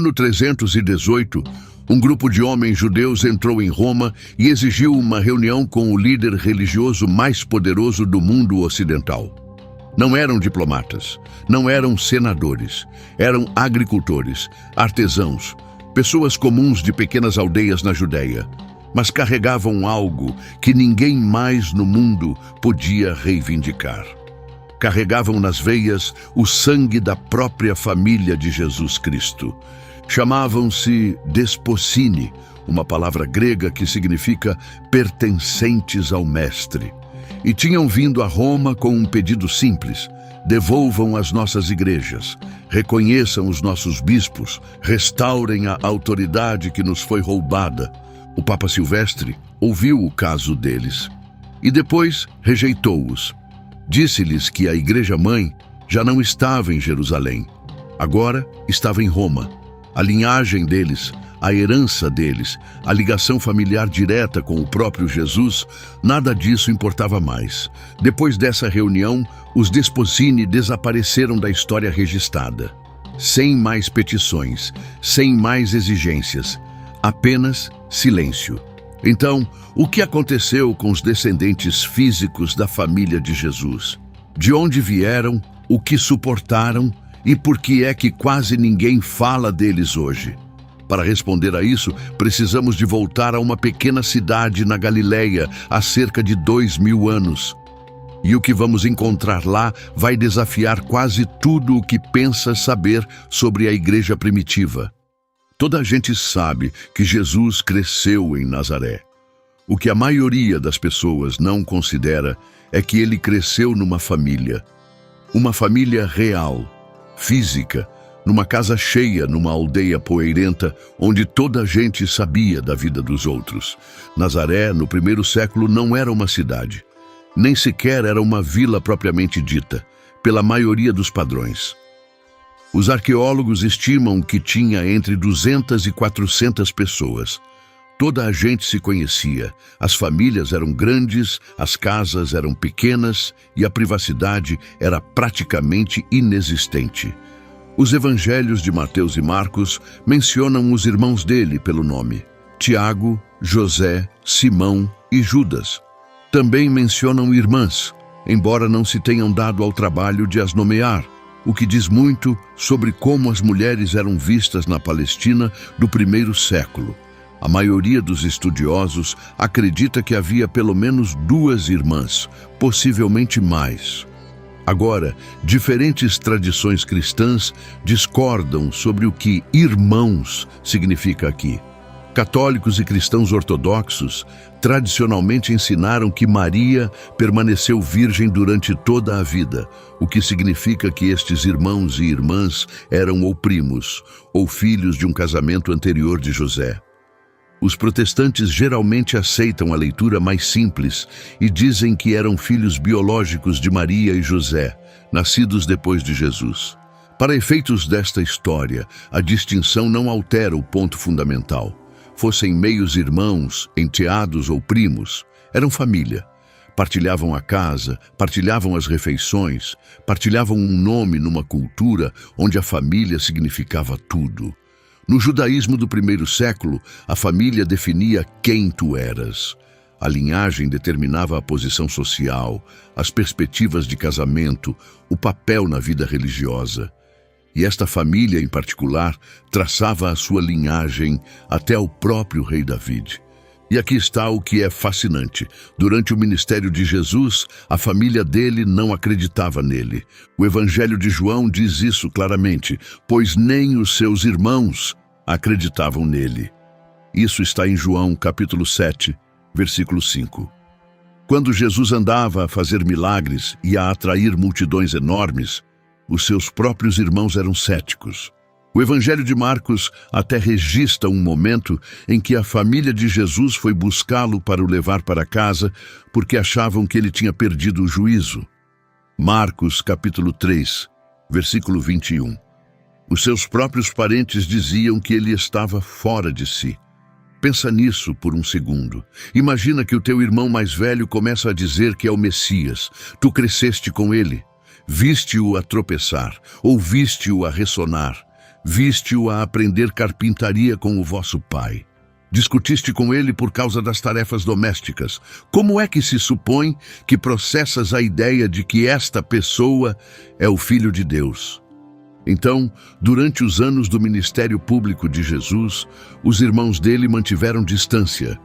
ano 318, um grupo de homens judeus entrou em Roma e exigiu uma reunião com o líder religioso mais poderoso do mundo ocidental. Não eram diplomatas, não eram senadores, eram agricultores, artesãos, pessoas comuns de pequenas aldeias na Judéia, mas carregavam algo que ninguém mais no mundo podia reivindicar. Carregavam nas veias o sangue da própria família de Jesus Cristo. Chamavam-se desposini, uma palavra grega que significa pertencentes ao Mestre. E tinham vindo a Roma com um pedido simples: devolvam as nossas igrejas, reconheçam os nossos bispos, restaurem a autoridade que nos foi roubada. O Papa Silvestre ouviu o caso deles e depois rejeitou-os. Disse-lhes que a Igreja-mãe já não estava em Jerusalém, agora estava em Roma. A linhagem deles, a herança deles, a ligação familiar direta com o próprio Jesus, nada disso importava mais. Depois dessa reunião, os desposini desapareceram da história registrada. Sem mais petições, sem mais exigências, apenas silêncio. Então, o que aconteceu com os descendentes físicos da família de Jesus? De onde vieram, o que suportaram e por que é que quase ninguém fala deles hoje? Para responder a isso, precisamos de voltar a uma pequena cidade na Galileia há cerca de 2000 anos. E o que vamos encontrar lá vai desafiar quase tudo o que pensa saber sobre a igreja primitiva. Toda a gente sabe que Jesus cresceu em Nazaré. O que a maioria das pessoas não considera é que ele cresceu numa família. Uma família real, física, numa casa cheia, numa aldeia poeirenta, onde toda a gente sabia da vida dos outros. Nazaré, no primeiro século, não era uma cidade. Nem sequer era uma vila propriamente dita, pela maioria dos padrões. Os arqueólogos estimam que tinha entre 200 e 400 pessoas. Toda a gente se conhecia, as famílias eram grandes, as casas eram pequenas e a privacidade era praticamente inexistente. Os evangelhos de Mateus e Marcos mencionam os irmãos dele pelo nome: Tiago, José, Simão e Judas. Também mencionam irmãs, embora não se tenham dado ao trabalho de as nomear, o que diz muito sobre como as mulheres eram vistas na Palestina do primeiro século. A maioria dos estudiosos acredita que havia pelo menos 2 irmãs, possivelmente mais. Agora, diferentes tradições cristãs discordam sobre o que irmãos significa aqui. Católicos e cristãos ortodoxos tradicionalmente ensinaram que Maria permaneceu virgem durante toda a vida, o que significa que estes irmãos e irmãs eram ou primos, ou filhos de um casamento anterior de José. Os protestantes geralmente aceitam a leitura mais simples e dizem que eram filhos biológicos de Maria e José, nascidos depois de Jesus. Para efeitos desta história, a distinção não altera o ponto fundamental. Fossem meios irmãos, enteados ou primos, eram família. Partilhavam a casa, partilhavam as refeições, partilhavam um nome numa cultura onde a família significava tudo. No judaísmo do primeiro século, a família definia quem tu eras. A linhagem determinava a posição social, as perspectivas de casamento, o papel na vida religiosa. E esta família, em particular, traçava a sua linhagem até o próprio rei David. E aqui está o que é fascinante. Durante o ministério de Jesus, a família dele não acreditava nele. O Evangelho de João diz isso claramente, pois nem os seus irmãos acreditavam nele. Isso está em João, capítulo 7, versículo 5. Quando Jesus andava a fazer milagres e a atrair multidões enormes, os seus próprios irmãos eram céticos. O Evangelho de Marcos até registra um momento em que a família de Jesus foi buscá-lo para o levar para casa porque achavam que ele tinha perdido o juízo. Marcos, capítulo 3, versículo 21. Os seus próprios parentes diziam que ele estava fora de si. Pensa nisso por um segundo. Imagina que o teu irmão mais velho começa a dizer que é o Messias. Tu cresceste com ele, viste-o a tropeçar, ouviste-o a ressonar. viste-o a aprender carpintaria com o vosso pai. Discutiste com ele por causa das tarefas domésticas. Como é que se supõe que processas a ideia de que esta pessoa é o Filho de Deus? Então, durante os anos do ministério público de Jesus, os irmãos dele mantiveram distância.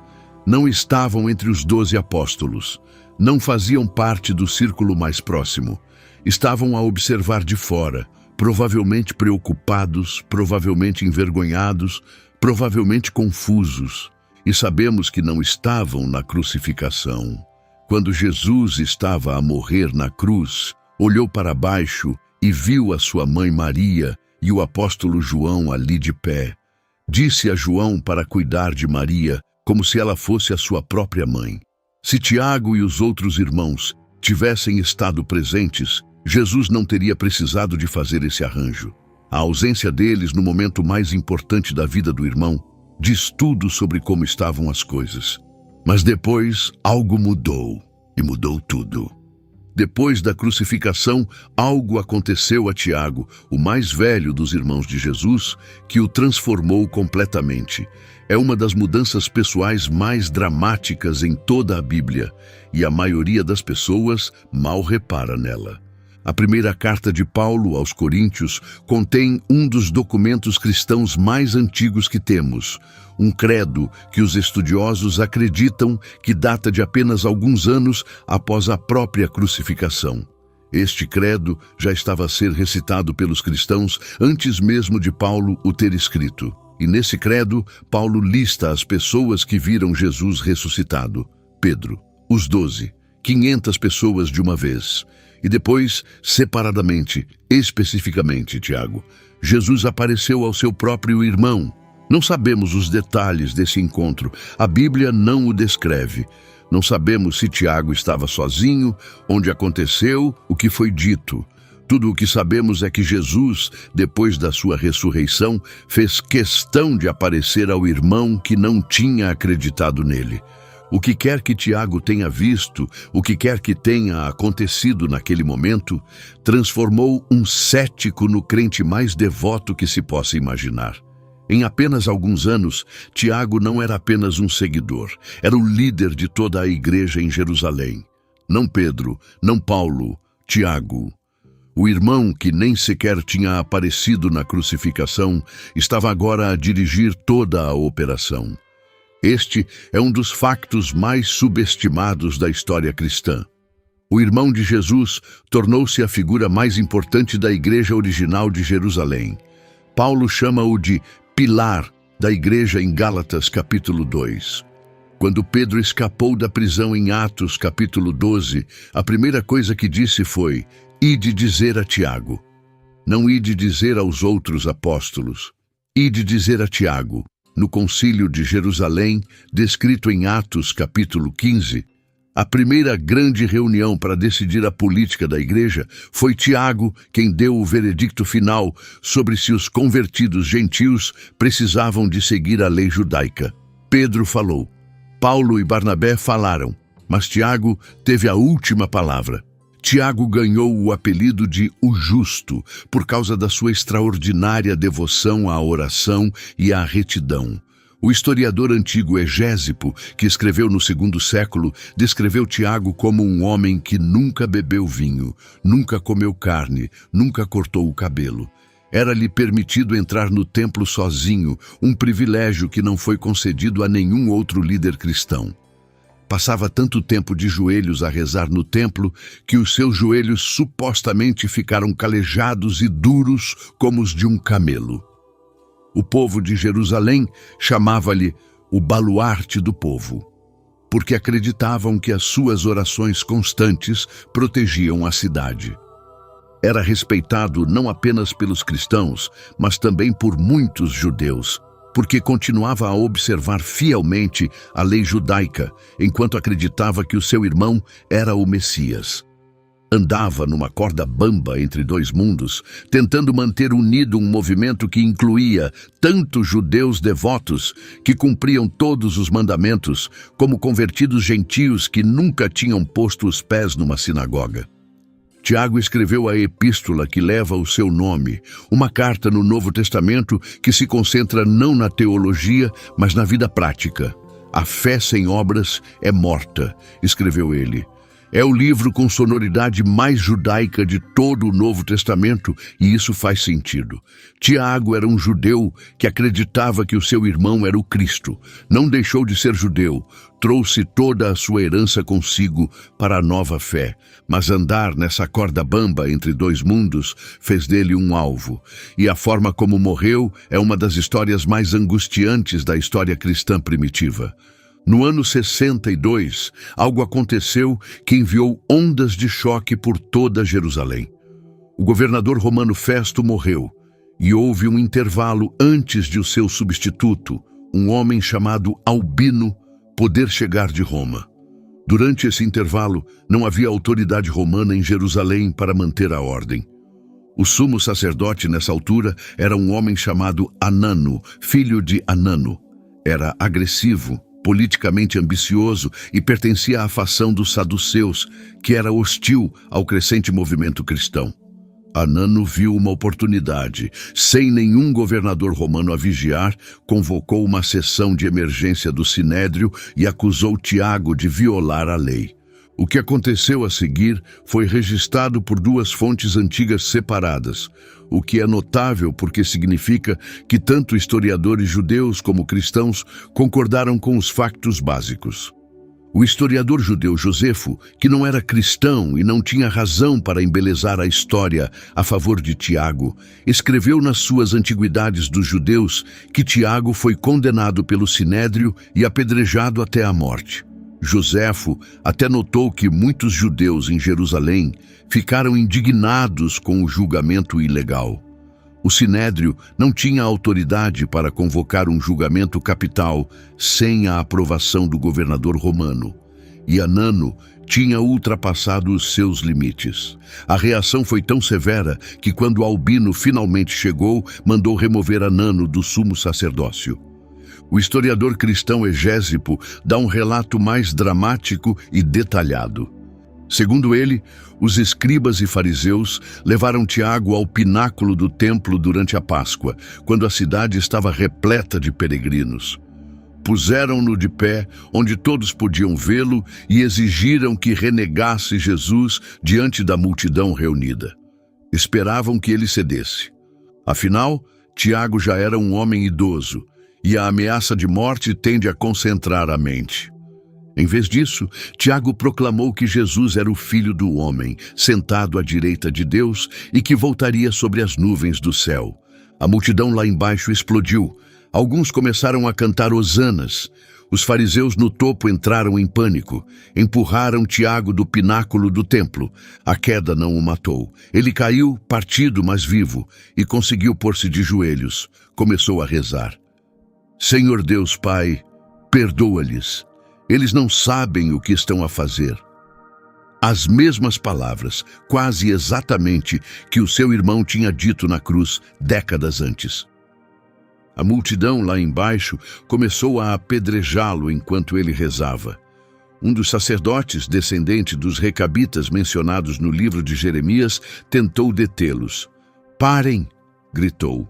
Não estavam entre os 12 apóstolos. Não faziam parte do círculo mais próximo. Estavam a observar de fora, provavelmente preocupados, provavelmente envergonhados, provavelmente confusos, e sabemos que não estavam na crucificação. Quando Jesus estava a morrer na cruz, olhou para baixo e viu a sua mãe Maria e o apóstolo João ali de pé. Disse a João para cuidar de Maria, como se ela fosse a sua própria mãe. Se Tiago e os outros irmãos tivessem estado presentes, Jesus não teria precisado de fazer esse arranjo. A ausência deles no momento mais importante da vida do irmão diz tudo sobre como estavam as coisas. Mas depois algo mudou, e mudou tudo. Depois da crucificação, algo aconteceu a Tiago, o mais velho dos irmãos de Jesus, que o transformou completamente. É uma das mudanças pessoais mais dramáticas em toda a Bíblia, e a maioria das pessoas mal repara nela. A primeira carta de Paulo aos Coríntios contém um dos documentos cristãos mais antigos que temos, um credo que os estudiosos acreditam que data de apenas alguns anos após a própria crucificação. Este credo já estava a ser recitado pelos cristãos antes mesmo de Paulo o ter escrito. E nesse credo, Paulo lista as pessoas que viram Jesus ressuscitado. Pedro, os 12, 500 pessoas de uma vez. E depois, separadamente, especificamente, Tiago, Jesus apareceu ao seu próprio irmão. Não sabemos os detalhes desse encontro. A Bíblia não o descreve. Não sabemos se Tiago estava sozinho, onde aconteceu, o que foi dito. Tudo o que sabemos é que Jesus, depois da sua ressurreição, fez questão de aparecer ao irmão que não tinha acreditado nele. O que quer que Tiago tenha visto, o que quer que tenha acontecido naquele momento, transformou um cético no crente mais devoto que se possa imaginar. Em apenas alguns anos, Tiago não era apenas um seguidor, era o líder de toda a igreja em Jerusalém. Não Pedro, não Paulo, Tiago. O irmão que nem sequer tinha aparecido na crucificação estava agora a dirigir toda a operação. Este é um dos factos mais subestimados da história cristã. O irmão de Jesus tornou-se a figura mais importante da igreja original de Jerusalém. Paulo chama-o de pilar da igreja em Gálatas capítulo 2. Quando Pedro escapou da prisão em Atos capítulo 12, a primeira coisa que disse foi: "Ide dizer a Tiago." Não ide dizer aos outros apóstolos. Ide dizer a Tiago. No concílio de Jerusalém, descrito em Atos capítulo 15, a primeira grande reunião para decidir a política da igreja, foi Tiago quem deu o veredicto final sobre se os convertidos gentios precisavam de seguir a lei judaica. Pedro falou, Paulo e Barnabé falaram, mas Tiago teve a última palavra. Tiago ganhou o apelido de o Justo por causa da sua extraordinária devoção à oração e à retidão. O historiador antigo Egésipo, que escreveu no segundo século, descreveu Tiago como um homem que nunca bebeu vinho, nunca comeu carne, nunca cortou o cabelo. Era-lhe permitido entrar no templo sozinho, um privilégio que não foi concedido a nenhum outro líder cristão. Passava tanto tempo de joelhos a rezar no templo que os seus joelhos supostamente ficaram calejados e duros como os de um camelo. O povo de Jerusalém chamava-lhe o baluarte do povo, porque acreditavam que as suas orações constantes protegiam a cidade. Era respeitado não apenas pelos cristãos, mas também por muitos judeus, porque continuava a observar fielmente a lei judaica, enquanto acreditava que o seu irmão era o Messias. Andava numa corda bamba entre dois mundos, tentando manter unido um movimento que incluía tanto judeus devotos, que cumpriam todos os mandamentos, como convertidos gentios que nunca tinham posto os pés numa sinagoga. Tiago escreveu a epístola que leva o seu nome, uma carta no Novo Testamento que se concentra não na teologia, mas na vida prática. A fé sem obras é morta, escreveu ele. É o livro com sonoridade mais judaica de todo o Novo Testamento, e isso faz sentido. Tiago era um judeu que acreditava que o seu irmão era o Cristo. Não deixou de ser judeu, trouxe toda a sua herança consigo para a nova fé. Mas andar nessa corda bamba entre dois mundos fez dele um alvo. E a forma como morreu é uma das histórias mais angustiantes da história cristã primitiva. No ano 62, algo aconteceu que enviou ondas de choque por toda Jerusalém. O governador romano Festo morreu, e houve um intervalo antes de o seu substituto, um homem chamado Albino, poder chegar de Roma. Durante esse intervalo, não havia autoridade romana em Jerusalém para manter a ordem. O sumo sacerdote nessa altura era um homem chamado Anano, filho de Anano. Era agressivo, politicamente ambicioso e pertencia à facção dos saduceus, que era hostil ao crescente movimento cristão. Anano viu uma oportunidade. Sem nenhum governador romano a vigiar, convocou uma sessão de emergência do Sinédrio e acusou Tiago de violar a lei. O que aconteceu a seguir foi registrado por duas fontes antigas separadas, o que é notável porque significa que tanto historiadores judeus como cristãos concordaram com os factos básicos. O historiador judeu Josefo, que não era cristão e não tinha razão para embelezar a história a favor de Tiago, escreveu nas suas Antiguidades dos Judeus que Tiago foi condenado pelo Sinédrio e apedrejado até a morte. Josefo até notou que muitos judeus em Jerusalém ficaram indignados com o julgamento ilegal. O Sinédrio não tinha autoridade para convocar um julgamento capital sem a aprovação do governador romano. E Anano tinha ultrapassado os seus limites. A reação foi tão severa que, quando Albino finalmente chegou, mandou remover Anano do sumo sacerdócio. O historiador cristão Egésipo dá um relato mais dramático e detalhado. Segundo ele, os escribas e fariseus levaram Tiago ao pináculo do templo durante a Páscoa, quando a cidade estava repleta de peregrinos. Puseram-no de pé, onde todos podiam vê-lo, e exigiram que renegasse Jesus diante da multidão reunida. Esperavam que ele cedesse. Afinal, Tiago já era um homem idoso, e a ameaça de morte tende a concentrar a mente. Em vez disso, Tiago proclamou que Jesus era o Filho do Homem, sentado à direita de Deus e que voltaria sobre as nuvens do céu. A multidão lá embaixo explodiu. Alguns começaram a cantar hosanas. Os fariseus no topo entraram em pânico. Empurraram Tiago do pináculo do templo. A queda não o matou. Ele caiu, partido, mas vivo, e conseguiu pôr-se de joelhos. Começou a rezar. Senhor Deus Pai, perdoa-lhes. Eles não sabem o que estão a fazer. As mesmas palavras, quase exatamente, que o seu irmão tinha dito na cruz décadas antes. A multidão lá embaixo começou a apedrejá-lo enquanto ele rezava. Um dos sacerdotes, descendente dos recabitas mencionados no livro de Jeremias, tentou detê-los. Parem, gritou.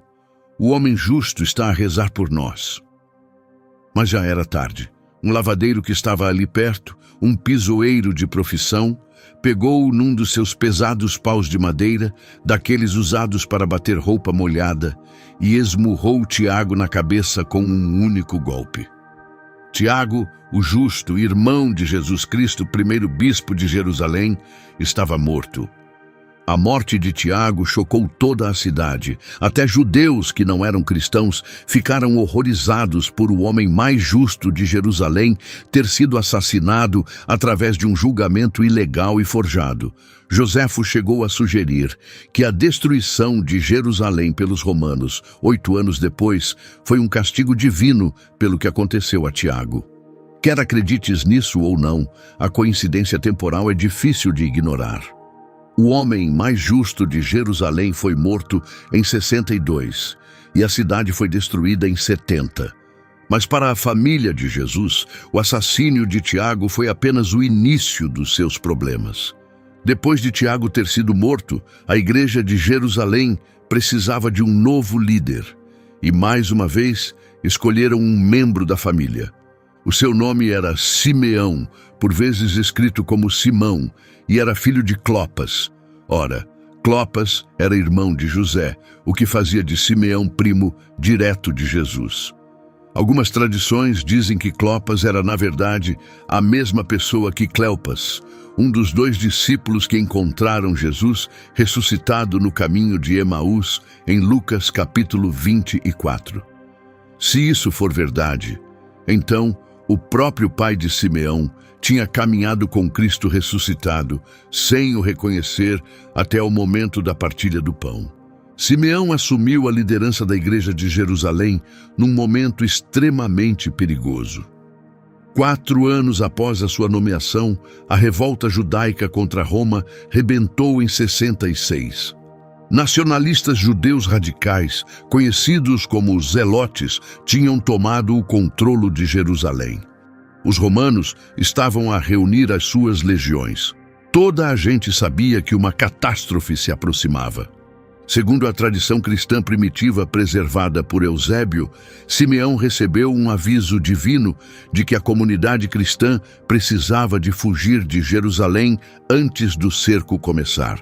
O homem justo está a rezar por nós. Mas já era tarde. Um lavadeiro que estava ali perto, um pisoeiro de profissão, pegou num dos seus pesados paus de madeira, daqueles usados para bater roupa molhada, e esmurrou Tiago na cabeça com um único golpe. Tiago, o justo, irmão de Jesus Cristo, primeiro bispo de Jerusalém, estava morto. A morte de Tiago chocou toda a cidade. Até judeus que não eram cristãos ficaram horrorizados por o homem mais justo de Jerusalém ter sido assassinado através de um julgamento ilegal e forjado. Josefo chegou a sugerir que a destruição de Jerusalém pelos romanos, 8 anos depois, foi um castigo divino pelo que aconteceu a Tiago. Quer acredites nisso ou não, a coincidência temporal é difícil de ignorar. O homem mais justo de Jerusalém foi morto em 62 e a cidade foi destruída em 70. Mas para a família de Jesus, o assassínio de Tiago foi apenas o início dos seus problemas. Depois de Tiago ter sido morto, a igreja de Jerusalém precisava de um novo líder. E mais uma vez, escolheram um membro da família. O seu nome era Simeão, por vezes escrito como Simão, e era filho de Clopas. Ora, Clopas era irmão de José, o que fazia de Simeão primo direto de Jesus. Algumas tradições dizem que Clopas era, na verdade, a mesma pessoa que Cleopas, um dos 2 discípulos que encontraram Jesus ressuscitado no caminho de Emaús, em Lucas capítulo 24. Se isso for verdade, então o próprio pai de Simeão tinha caminhado com Cristo ressuscitado, sem o reconhecer até o momento da partilha do pão. Simeão assumiu a liderança da igreja de Jerusalém num momento extremamente perigoso. 4 anos após a sua nomeação, a revolta judaica contra Roma rebentou em 66. Nacionalistas judeus radicais, conhecidos como zelotes, tinham tomado o controle de Jerusalém. Os romanos estavam a reunir as suas legiões. Toda a gente sabia que uma catástrofe se aproximava. Segundo a tradição cristã primitiva preservada por Eusébio, Simeão recebeu um aviso divino de que a comunidade cristã precisava de fugir de Jerusalém antes do cerco começar.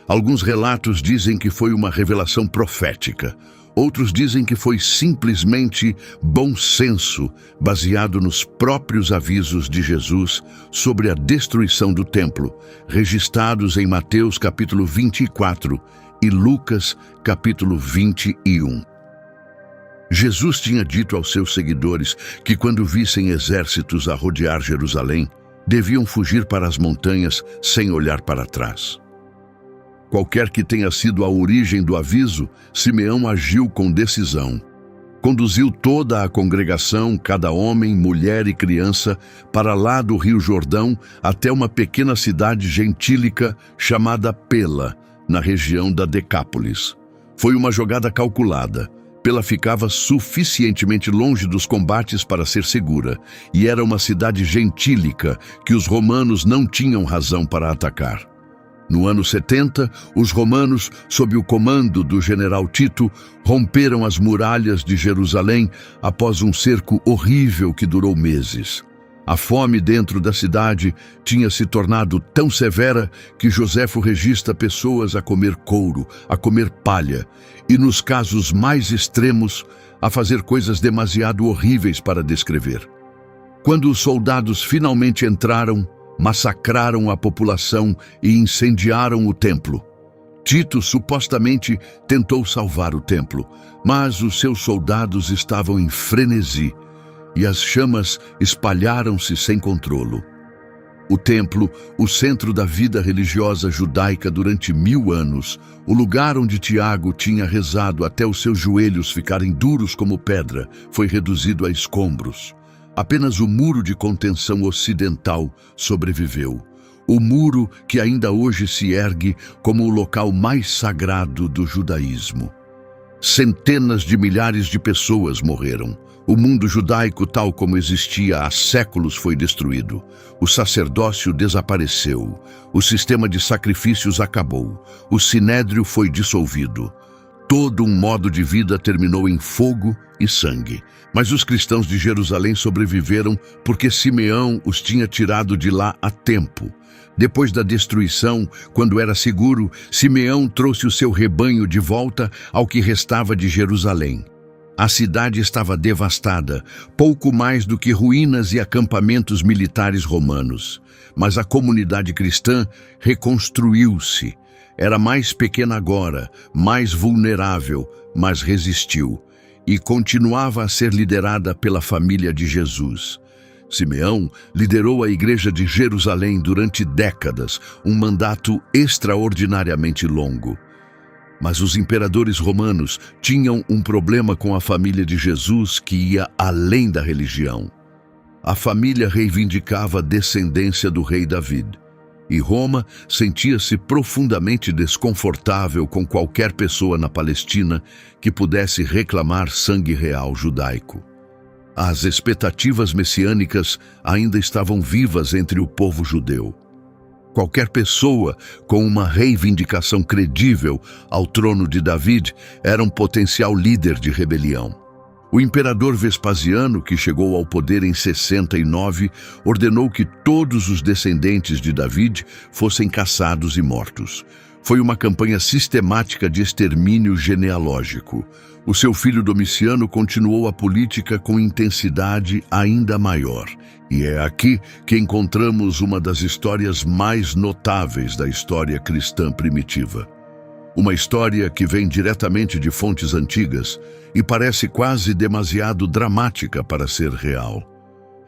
Alguns relatos dizem que foi uma revelação profética. Outros dizem que foi simplesmente bom senso, baseado nos próprios avisos de Jesus sobre a destruição do templo, registrados em Mateus capítulo 24 e Lucas capítulo 21. Jesus tinha dito aos seus seguidores que quando vissem exércitos a rodear Jerusalém, deviam fugir para as montanhas sem olhar para trás. Qualquer que tenha sido a origem do aviso, Simeão agiu com decisão. Conduziu toda a congregação, cada homem, mulher e criança, para lá do Rio Jordão até uma pequena cidade gentílica chamada Pela, na região da Decápolis. Foi uma jogada calculada. Pela ficava suficientemente longe dos combates para ser segura, e era uma cidade gentílica que os romanos não tinham razão para atacar. No ano 70, os romanos, sob o comando do general Tito, romperam as muralhas de Jerusalém após um cerco horrível que durou meses. A fome dentro da cidade tinha se tornado tão severa que Joséfo registra pessoas a comer couro, a comer palha, e nos casos mais extremos, a fazer coisas demasiado horríveis para descrever. Quando os soldados finalmente entraram, massacraram a população e incendiaram o templo. Tito supostamente tentou salvar o templo, mas os seus soldados estavam em frenesi e as chamas espalharam-se sem controlo. O templo, o centro da vida religiosa judaica durante 1000 anos, o lugar onde Tiago tinha rezado até os seus joelhos ficarem duros como pedra, foi reduzido a escombros. Apenas o muro de contenção ocidental sobreviveu. O muro que ainda hoje se ergue como o local mais sagrado do judaísmo. Centenas de milhares de pessoas morreram. O mundo judaico, tal como existia há séculos, foi destruído. O sacerdócio desapareceu. O sistema de sacrifícios acabou. O sinédrio foi dissolvido. Todo um modo de vida terminou em fogo e sangue. Mas os cristãos de Jerusalém sobreviveram porque Simeão os tinha tirado de lá a tempo. Depois da destruição, quando era seguro, Simeão trouxe o seu rebanho de volta ao que restava de Jerusalém. A cidade estava devastada, pouco mais do que ruínas e acampamentos militares romanos. Mas a comunidade cristã reconstruiu-se. Era mais pequena agora, mais vulnerável, mas resistiu. E continuava a ser liderada pela família de Jesus. Simeão liderou a igreja de Jerusalém durante décadas, um mandato extraordinariamente longo. Mas os imperadores romanos tinham um problema com a família de Jesus que ia além da religião. A família reivindicava a descendência do rei Davi. E Roma sentia-se profundamente desconfortável com qualquer pessoa na Palestina que pudesse reclamar sangue real judaico. As expectativas messiânicas ainda estavam vivas entre o povo judeu. Qualquer pessoa com uma reivindicação credível ao trono de David era um potencial líder de rebelião. O imperador Vespasiano, que chegou ao poder em 69, ordenou que todos os descendentes de David fossem caçados e mortos. Foi uma campanha sistemática de extermínio genealógico. O seu filho Domiciano continuou a política com intensidade ainda maior. E é aqui que encontramos uma das histórias mais notáveis da história cristã primitiva. Uma história que vem diretamente de fontes antigas e parece quase demasiado dramática para ser real.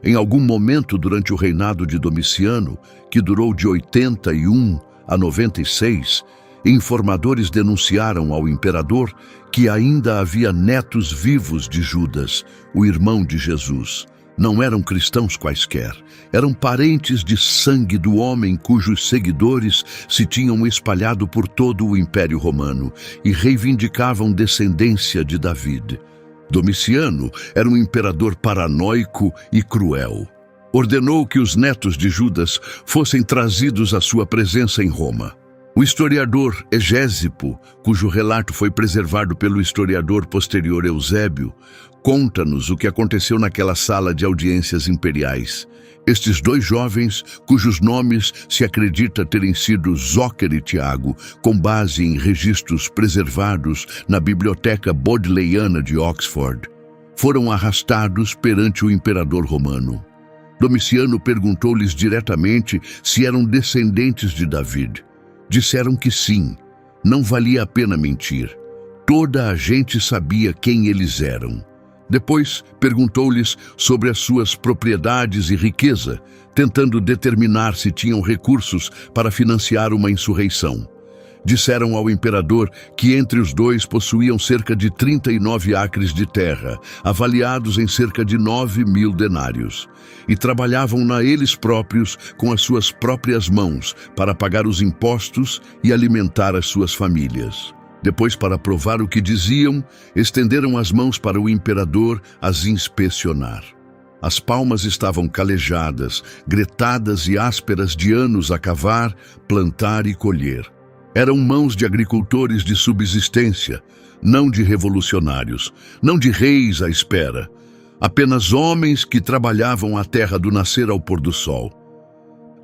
Em algum momento durante o reinado de Domiciano, que durou de 81 a 96, informadores denunciaram ao imperador que ainda havia netos vivos de Judas, o irmão de Jesus. Não eram cristãos quaisquer, eram parentes de sangue do homem cujos seguidores se tinham espalhado por todo o Império Romano e reivindicavam descendência de David. Domiciano era um imperador paranoico e cruel. Ordenou que os netos de Judas fossem trazidos à sua presença em Roma. O historiador Egésipo, cujo relato foi preservado pelo historiador posterior Eusébio, conta-nos o que aconteceu naquela sala de audiências imperiais. Estes dois jovens, cujos nomes se acredita terem sido Zóquer e Tiago, com base em registros preservados na Biblioteca Bodleiana de Oxford, foram arrastados perante o imperador romano. Domiciano perguntou-lhes diretamente se eram descendentes de David. Disseram que sim, não valia a pena mentir. Toda a gente sabia quem eles eram. Depois, perguntou-lhes sobre as suas propriedades e riqueza, tentando determinar se tinham recursos para financiar uma insurreição. Disseram ao imperador que entre os dois possuíam cerca de 39 acres de terra, avaliados em cerca de 9.000 denários, e trabalhavam na eles próprios com as suas próprias mãos para pagar os impostos e alimentar as suas famílias. Depois, para provar o que diziam, estenderam as mãos para o imperador as inspecionar. As palmas estavam calejadas, gretadas e ásperas de anos a cavar, plantar e colher. Eram mãos de agricultores de subsistência, não de revolucionários, não de reis à espera. Apenas homens que trabalhavam a terra do nascer ao pôr do sol.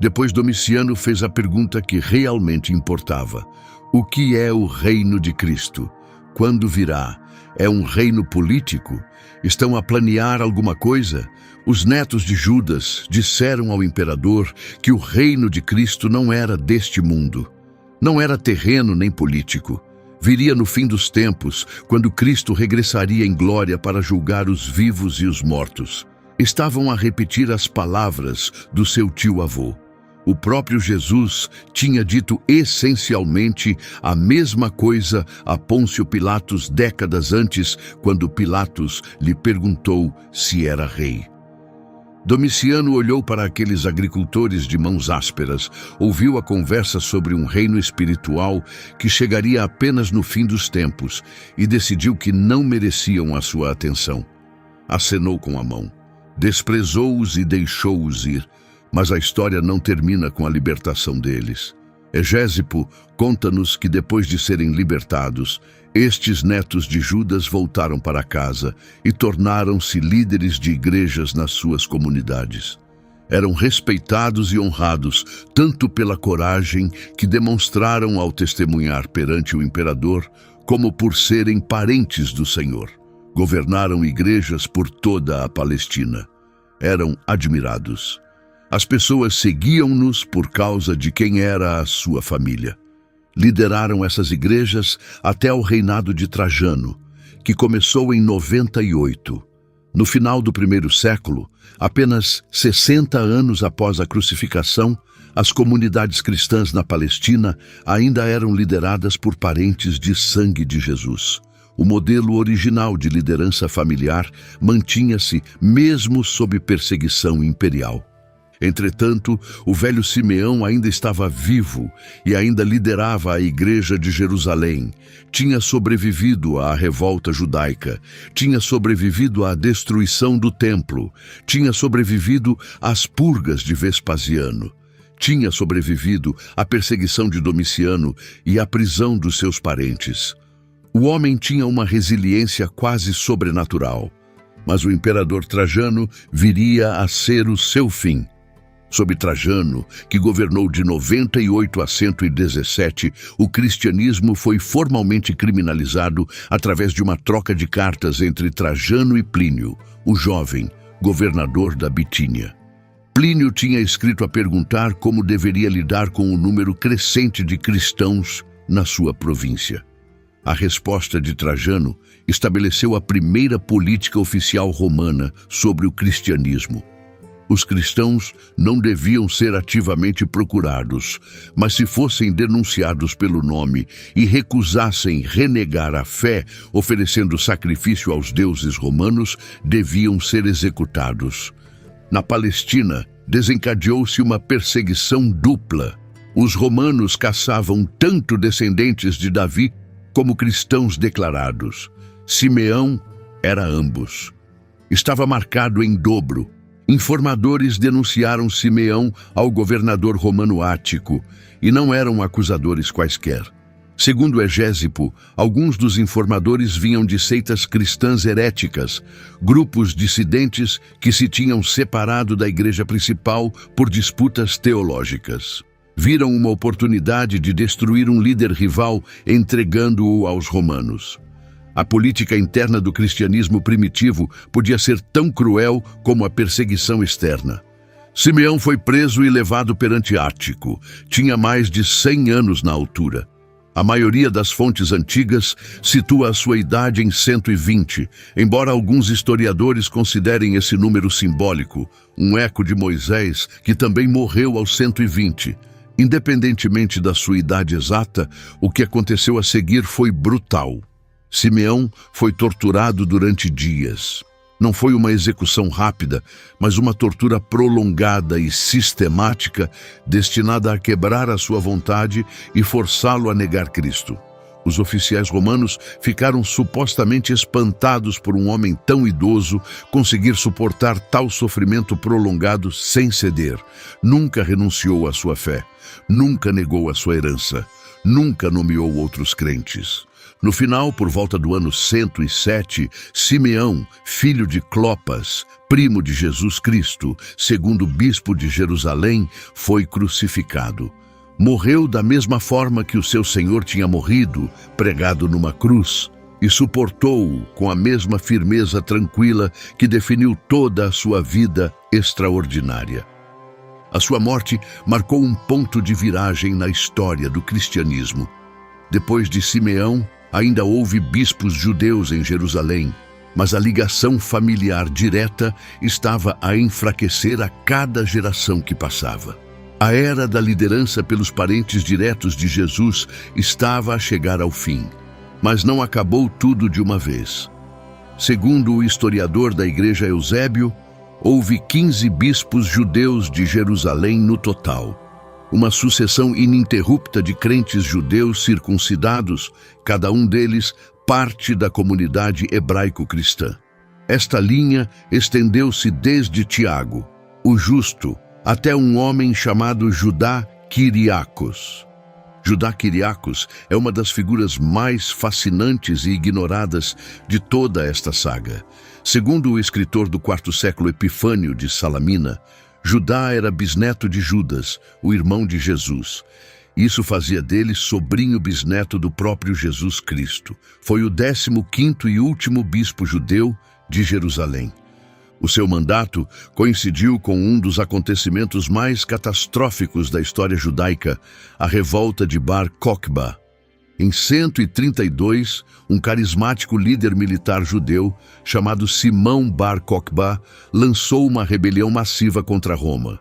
Depois Domiciano fez a pergunta que realmente importava. O que é o reino de Cristo? Quando virá? É um reino político? Estão a planear alguma coisa? Os netos de Judas disseram ao imperador que o reino de Cristo não era deste mundo. Não era terreno nem político. Viria no fim dos tempos, quando Cristo regressaria em glória para julgar os vivos e os mortos. Estavam a repetir as palavras do seu tio-avô. O próprio Jesus tinha dito essencialmente a mesma coisa a Pôncio Pilatos décadas antes, quando Pilatos lhe perguntou se era rei. Domiciano olhou para aqueles agricultores de mãos ásperas, ouviu a conversa sobre um reino espiritual que chegaria apenas no fim dos tempos e decidiu que não mereciam a sua atenção. Acenou com a mão, desprezou-os e deixou-os ir, mas a história não termina com a libertação deles. Egésipo conta-nos que depois de serem libertados, estes netos de Judas voltaram para casa e tornaram-se líderes de igrejas nas suas comunidades. Eram respeitados e honrados tanto pela coragem que demonstraram ao testemunhar perante o imperador, como por serem parentes do Senhor. Governaram igrejas por toda a Palestina. Eram admirados. As pessoas seguiam-nos por causa de quem era a sua família. Lideraram essas igrejas até o reinado de Trajano, que começou em 98. No final do primeiro século, apenas 60 anos após a crucificação, as comunidades cristãs na Palestina ainda eram lideradas por parentes de sangue de Jesus. O modelo original de liderança familiar mantinha-se mesmo sob perseguição imperial. Entretanto, o velho Simeão ainda estava vivo e ainda liderava a igreja de Jerusalém. Tinha sobrevivido à revolta judaica, tinha sobrevivido à destruição do templo, tinha sobrevivido às purgas de Vespasiano. tinha sobrevivido à perseguição de Domiciano e à prisão dos seus parentes. O homem tinha uma resiliência quase sobrenatural, mas o imperador Trajano viria a ser o seu fim. Sob Trajano, que governou de 98 a 117, o cristianismo foi formalmente criminalizado através de uma troca de cartas entre Trajano e Plínio, o jovem governador da Bitínia. Plínio tinha escrito a perguntar como deveria lidar com o número crescente de cristãos na sua província. A resposta de Trajano estabeleceu a primeira política oficial romana sobre o cristianismo. Os cristãos não deviam ser ativamente procurados, mas se fossem denunciados pelo nome e recusassem renegar a fé, oferecendo sacrifício aos deuses romanos, deviam ser executados. Na Palestina, desencadeou-se uma perseguição dupla. Os romanos caçavam tanto descendentes de Davi como cristãos declarados. Simeão era ambos. Estava marcado em dobro. Informadores denunciaram Simeão ao governador romano Ático, e não eram acusadores quaisquer. Segundo Egésipo, alguns dos informadores vinham de seitas cristãs heréticas, grupos dissidentes que se tinham separado da igreja principal por disputas teológicas. Viram uma oportunidade de destruir um líder rival, entregando-o aos romanos. A política interna do cristianismo primitivo podia ser tão cruel como a perseguição externa. Simeão foi preso e levado perante Ático. Tinha mais de 100 anos na altura. A maioria das fontes antigas situa a sua idade em 120, embora alguns historiadores considerem esse número simbólico, um eco de Moisés, que também morreu aos 120. Independentemente da sua idade exata, o que aconteceu a seguir foi brutal. Simeão foi torturado durante dias. Não foi uma execução rápida, mas uma tortura prolongada e sistemática, destinada a quebrar a sua vontade e forçá-lo a negar Cristo. Os oficiais romanos ficaram supostamente espantados por um homem tão idoso conseguir suportar tal sofrimento prolongado sem ceder. Nunca renunciou à sua fé, nunca negou a sua herança, nunca nomeou outros crentes. No final, por volta do ano 107, Simeão, filho de Clopas, primo de Jesus Cristo, segundo bispo de Jerusalém, foi crucificado. Morreu da mesma forma que o seu Senhor tinha morrido, pregado numa cruz, e suportou-o com a mesma firmeza tranquila que definiu toda a sua vida extraordinária. A sua morte marcou um ponto de viragem na história do cristianismo. Depois de Simeão, ainda houve bispos judeus em Jerusalém, mas a ligação familiar direta estava a enfraquecer a cada geração que passava. A era da liderança pelos parentes diretos de Jesus estava a chegar ao fim, mas não acabou tudo de uma vez. Segundo o historiador da igreja Eusébio, houve 15 bispos judeus de Jerusalém no total. Uma sucessão ininterrupta de crentes judeus circuncidados, cada um deles parte da comunidade hebraico-cristã. Esta linha estendeu-se desde Tiago, o justo, até um homem chamado Judá Quiriacos. Judá Quiriacos é uma das figuras mais fascinantes e ignoradas de toda esta saga. Segundo o escritor do quarto século Epifânio de Salamina, Judá era bisneto de Judas, o irmão de Jesus. Isso fazia dele sobrinho bisneto do próprio Jesus Cristo. Foi o 15º e último bispo judeu de Jerusalém. O seu mandato coincidiu com um dos acontecimentos mais catastróficos da história judaica, a revolta de Bar Kokhba. Em 132, um carismático líder militar judeu, chamado Simão Bar Kokhba, lançou uma rebelião massiva contra Roma.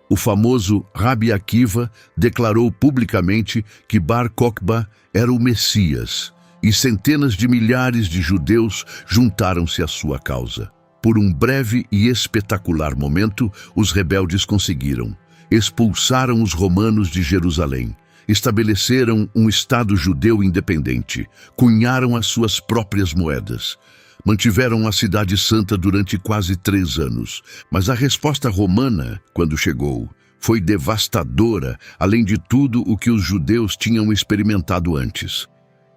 O famoso Rabi Akiva declarou publicamente que Bar Kokhba era o Messias, e centenas de milhares de judeus juntaram-se à sua causa. Por um breve e espetacular momento, os rebeldes conseguiram. Expulsaram os romanos de Jerusalém. Estabeleceram um Estado judeu independente, cunharam as suas próprias moedas. Mantiveram a cidade santa durante quase 3 anos, mas a resposta romana, quando chegou, foi devastadora, além de tudo o que os judeus tinham experimentado antes.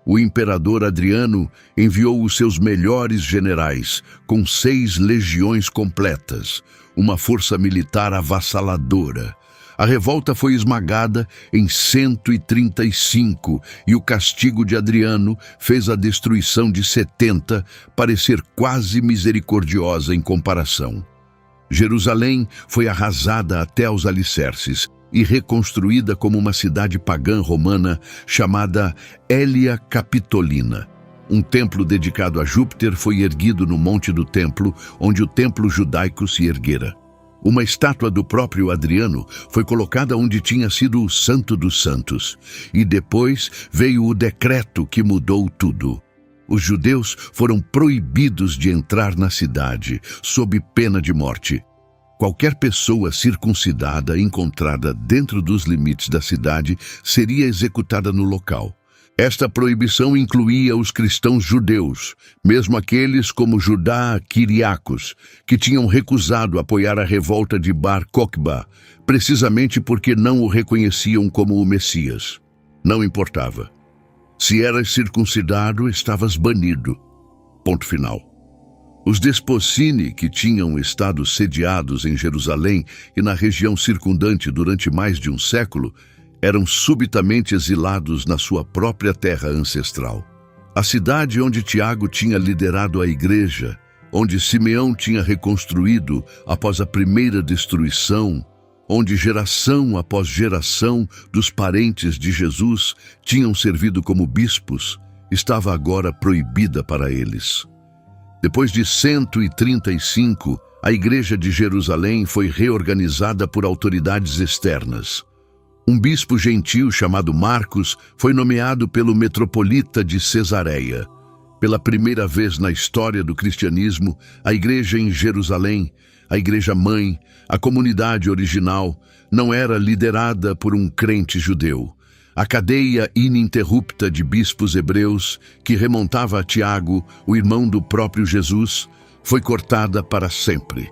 O imperador Adriano enviou os seus melhores generais, com 6 legiões completas, uma força militar avassaladora. A revolta foi esmagada em 135 e o castigo de Adriano fez a destruição de 70 parecer quase misericordiosa em comparação. Jerusalém foi arrasada até aos alicerces e reconstruída como uma cidade pagã romana chamada Hélia Capitolina. Um templo dedicado a Júpiter foi erguido no Monte do Templo, onde o templo judaico se erguera. Uma estátua do próprio Adriano foi colocada onde tinha sido o Santo dos Santos. E depois veio o decreto que mudou tudo. Os judeus foram proibidos de entrar na cidade, sob pena de morte. Qualquer pessoa circuncidada encontrada dentro dos limites da cidade seria executada no local. Esta proibição incluía os cristãos judeus, mesmo aqueles como Judá Quiriacos, que tinham recusado apoiar a revolta de Bar Kokhba, precisamente porque não o reconheciam como o Messias. Não importava. Se eras circuncidado, estavas banido. Ponto final. Os Desposini, que tinham estado sediados em Jerusalém e na região circundante durante mais de um século, eram subitamente exilados na sua própria terra ancestral. A cidade onde Tiago tinha liderado a igreja, onde Simeão tinha reconstruído após a primeira destruição, onde geração após geração dos parentes de Jesus tinham servido como bispos, estava agora proibida para eles. Depois de 135, a igreja de Jerusalém foi reorganizada por autoridades externas. Um bispo gentil chamado Marcos foi nomeado pelo metropolita de Cesareia. Pela primeira vez na história do cristianismo, a igreja em Jerusalém, a igreja-mãe, a comunidade original, não era liderada por um crente judeu. A cadeia ininterrupta de bispos hebreus, que remontava a Tiago, o irmão do próprio Jesus, foi cortada para sempre.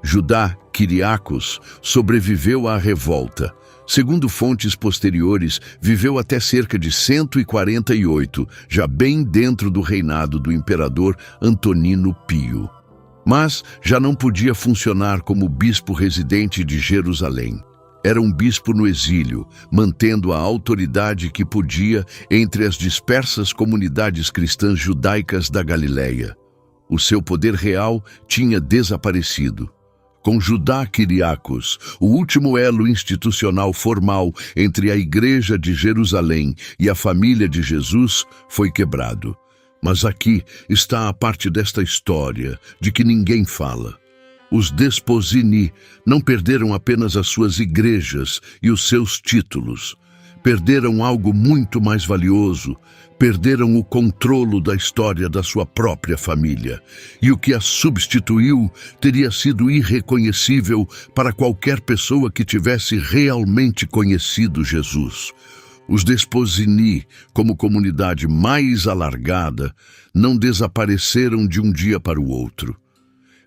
Judá Quiriacos sobreviveu à revolta. Segundo fontes posteriores, viveu até cerca de 148, já bem dentro do reinado do imperador Antonino Pio. Mas já não podia funcionar como bispo residente de Jerusalém. Era um bispo no exílio, mantendo a autoridade que podia entre as dispersas comunidades cristãs judaicas da Galileia. O seu poder real tinha desaparecido. Com Judá Quiriacos, o último elo institucional formal entre a Igreja de Jerusalém e a família de Jesus foi quebrado. Mas aqui está a parte desta história de que ninguém fala. Os Desposini não perderam apenas as suas igrejas e os seus títulos. Perderam algo muito mais valioso. Perderam o controle da história da sua própria família. E o que a substituiu teria sido irreconhecível para qualquer pessoa que tivesse realmente conhecido Jesus. Os Desposini, como comunidade mais alargada, não desapareceram de um dia para o outro.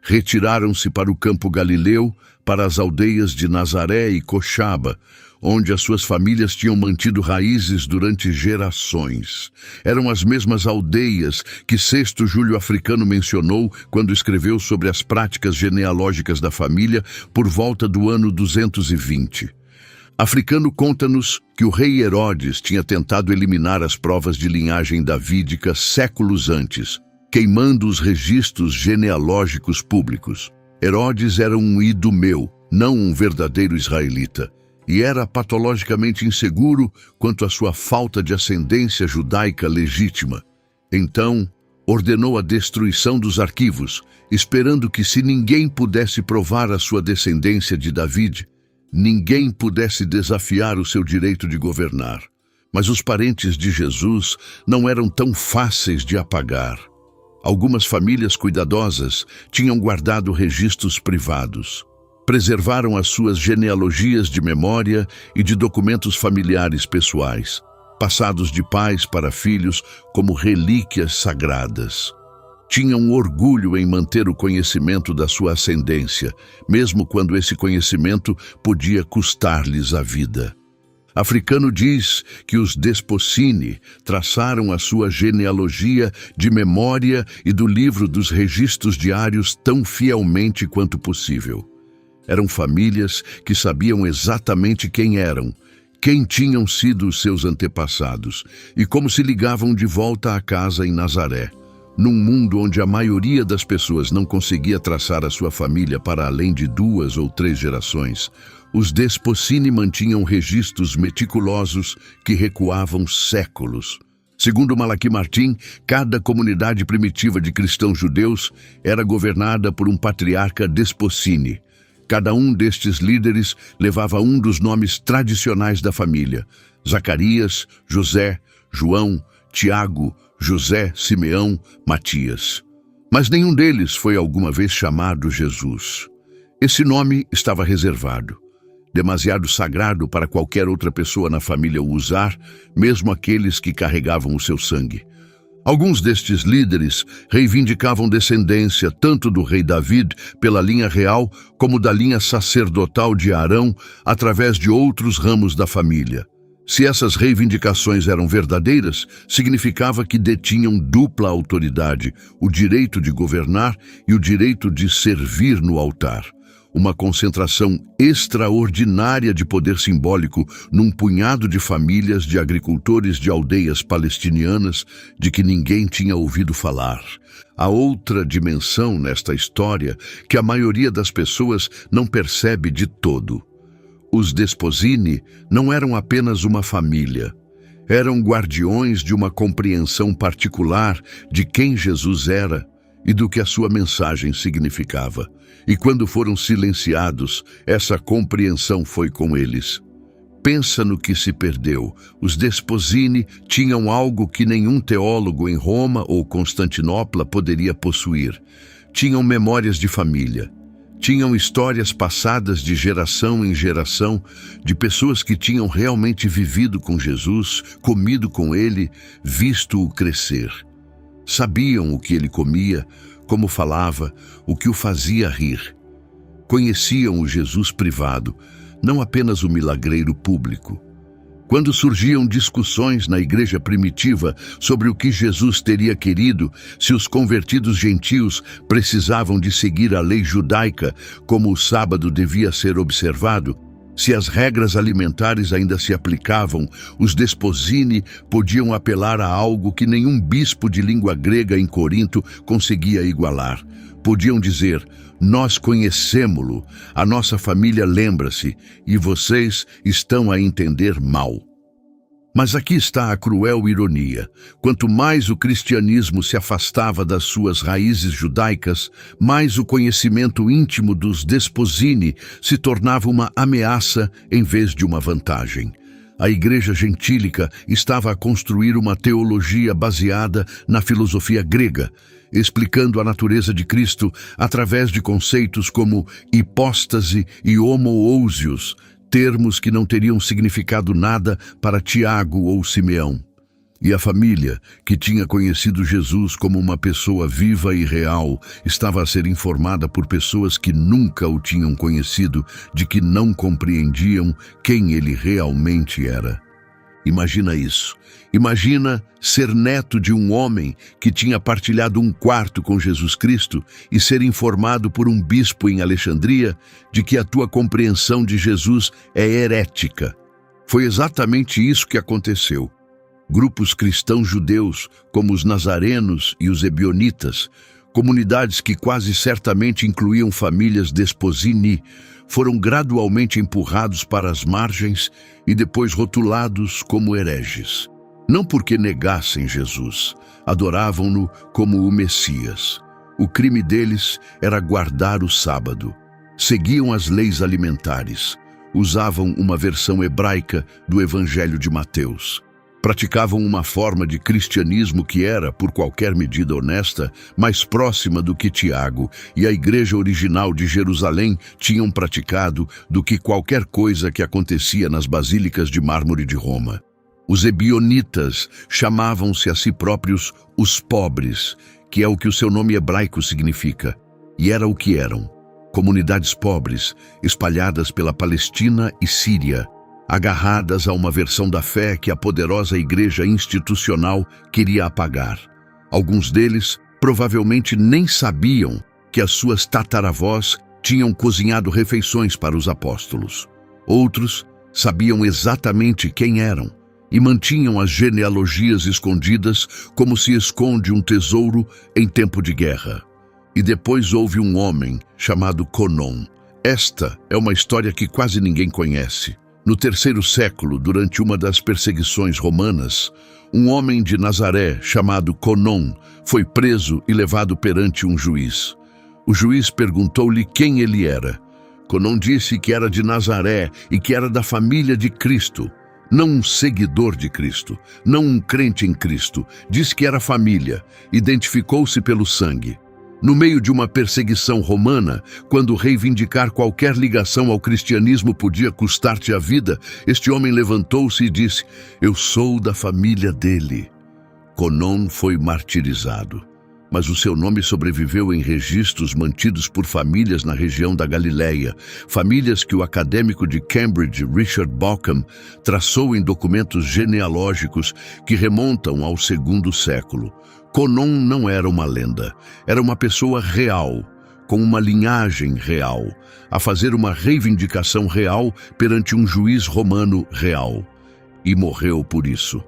Retiraram-se para o campo Galileu, para as aldeias de Nazaré e Coxaba, onde as suas famílias tinham mantido raízes durante gerações. Eram as mesmas aldeias que Sexto Júlio Africano mencionou quando escreveu sobre as práticas genealógicas da família por volta do ano 220. Africano conta-nos que o rei Herodes tinha tentado eliminar as provas de linhagem davídica séculos antes, queimando os registros genealógicos públicos. Herodes era um idumeu, não um verdadeiro israelita, e era patologicamente inseguro quanto à sua falta de ascendência judaica legítima. Então, ordenou a destruição dos arquivos, esperando que, se ninguém pudesse provar a sua descendência de David, ninguém pudesse desafiar o seu direito de governar. Mas os parentes de Jesus não eram tão fáceis de apagar. Algumas famílias cuidadosas tinham guardado registros privados. Preservaram as suas genealogias de memória e de documentos familiares pessoais, passados de pais para filhos como relíquias sagradas. Tinham orgulho em manter o conhecimento da sua ascendência, mesmo quando esse conhecimento podia custar-lhes a vida. Africano diz que os Desposini traçaram a sua genealogia de memória e do livro dos registros diários tão fielmente quanto possível. Eram famílias que sabiam exatamente quem eram, quem tinham sido os seus antepassados e como se ligavam de volta à casa em Nazaré. Num mundo onde a maioria das pessoas não conseguia traçar a sua família para além de 2 ou 3 gerações, os Desposini mantinham registros meticulosos que recuavam séculos. Segundo Malachi Martin, cada comunidade primitiva de cristãos judeus era governada por um patriarca Desposini. Cada um destes líderes levava um dos nomes tradicionais da família: Zacarias, José, João, Tiago, José, Simeão, Matias. Mas nenhum deles foi alguma vez chamado Jesus. Esse nome estava reservado, demasiado sagrado para qualquer outra pessoa na família o usar, mesmo aqueles que carregavam o seu sangue. Alguns destes líderes reivindicavam descendência tanto do rei David pela linha real como da linha sacerdotal de Arão através de outros ramos da família. Se essas reivindicações eram verdadeiras, significava que detinham dupla autoridade, o direito de governar e o direito de servir no altar. Uma concentração extraordinária de poder simbólico num punhado de famílias de agricultores de aldeias palestinianas de que ninguém tinha ouvido falar. Há outra dimensão nesta história que a maioria das pessoas não percebe de todo. Os Desposini não eram apenas uma família. Eram guardiões de uma compreensão particular de quem Jesus era e do que a sua mensagem significava. E quando foram silenciados, essa compreensão foi com eles. Pensa no que se perdeu. Os Desposini tinham algo que nenhum teólogo em Roma ou Constantinopla poderia possuir. Tinham memórias de família. Tinham histórias passadas de geração em geração, de pessoas que tinham realmente vivido com Jesus, comido com ele, visto-o crescer. Sabiam o que ele comia, como falava, o que o fazia rir. Conheciam o Jesus privado, não apenas o milagreiro público. Quando surgiam discussões na igreja primitiva sobre o que Jesus teria querido, se os convertidos gentios precisavam de seguir a lei judaica, como o sábado devia ser observado, se as regras alimentares ainda se aplicavam, os Desposini podiam apelar a algo que nenhum bispo de língua grega em Corinto conseguia igualar. Podiam dizer: nós conhecemo-lo, a nossa família lembra-se, e vocês estão a entender mal. Mas aqui está a cruel ironia. Quanto mais o cristianismo se afastava das suas raízes judaicas, mais o conhecimento íntimo dos Desposini se tornava uma ameaça em vez de uma vantagem. A igreja gentílica estava a construir uma teologia baseada na filosofia grega, explicando a natureza de Cristo através de conceitos como hipóstase e homoousios, termos que não teriam significado nada para Tiago ou Simeão. E a família, que tinha conhecido Jesus como uma pessoa viva e real, estava a ser informada por pessoas que nunca o tinham conhecido, de que não compreendiam quem ele realmente era. Imagina isso. Imagina ser neto de um homem que tinha partilhado um quarto com Jesus Cristo e ser informado por um bispo em Alexandria de que a tua compreensão de Jesus é herética. Foi exatamente isso que aconteceu. Grupos cristãos judeus, como os nazarenos e os ebionitas, comunidades que quase certamente incluíam famílias Desposini, foram gradualmente empurrados para as margens e depois rotulados como hereges. Não porque negassem Jesus, adoravam-no como o Messias. O crime deles era guardar o sábado. Seguiam as leis alimentares. Usavam uma versão hebraica do Evangelho de Mateus. Praticavam uma forma de cristianismo que era, por qualquer medida honesta, mais próxima do que Tiago e a igreja original de Jerusalém tinham praticado do que qualquer coisa que acontecia nas basílicas de mármore de Roma. Os ebionitas chamavam-se a si próprios os pobres, que é o que o seu nome hebraico significa, e era o que eram: comunidades pobres, espalhadas pela Palestina e Síria, agarradas a uma versão da fé que a poderosa igreja institucional queria apagar. Alguns deles provavelmente nem sabiam que as suas tataravós tinham cozinhado refeições para os apóstolos. Outros sabiam exatamente quem eram e mantinham as genealogias escondidas como se esconde um tesouro em tempo de guerra. E depois houve um homem chamado Conon. Esta é uma história que quase ninguém conhece. No 3º século, durante uma das perseguições romanas, um homem de Nazaré chamado Conon foi preso e levado perante um juiz. O juiz perguntou-lhe quem ele era. Conon disse que era de Nazaré e que era da família de Cristo. Não um seguidor de Cristo, não um crente em Cristo. Disse que era família, identificou-se pelo sangue. No meio de uma perseguição romana, quando reivindicar qualquer ligação ao cristianismo podia custar-te a vida, este homem levantou-se e disse: "Eu sou da família dele." Conon foi martirizado, mas o seu nome sobreviveu em registros mantidos por famílias na região da Galileia, famílias que o acadêmico de Cambridge, Richard Bauckham, traçou em documentos genealógicos que remontam ao 2º século. Conon não era uma lenda, era uma pessoa real, com uma linhagem real, a fazer uma reivindicação real perante um juiz romano real. E morreu por isso.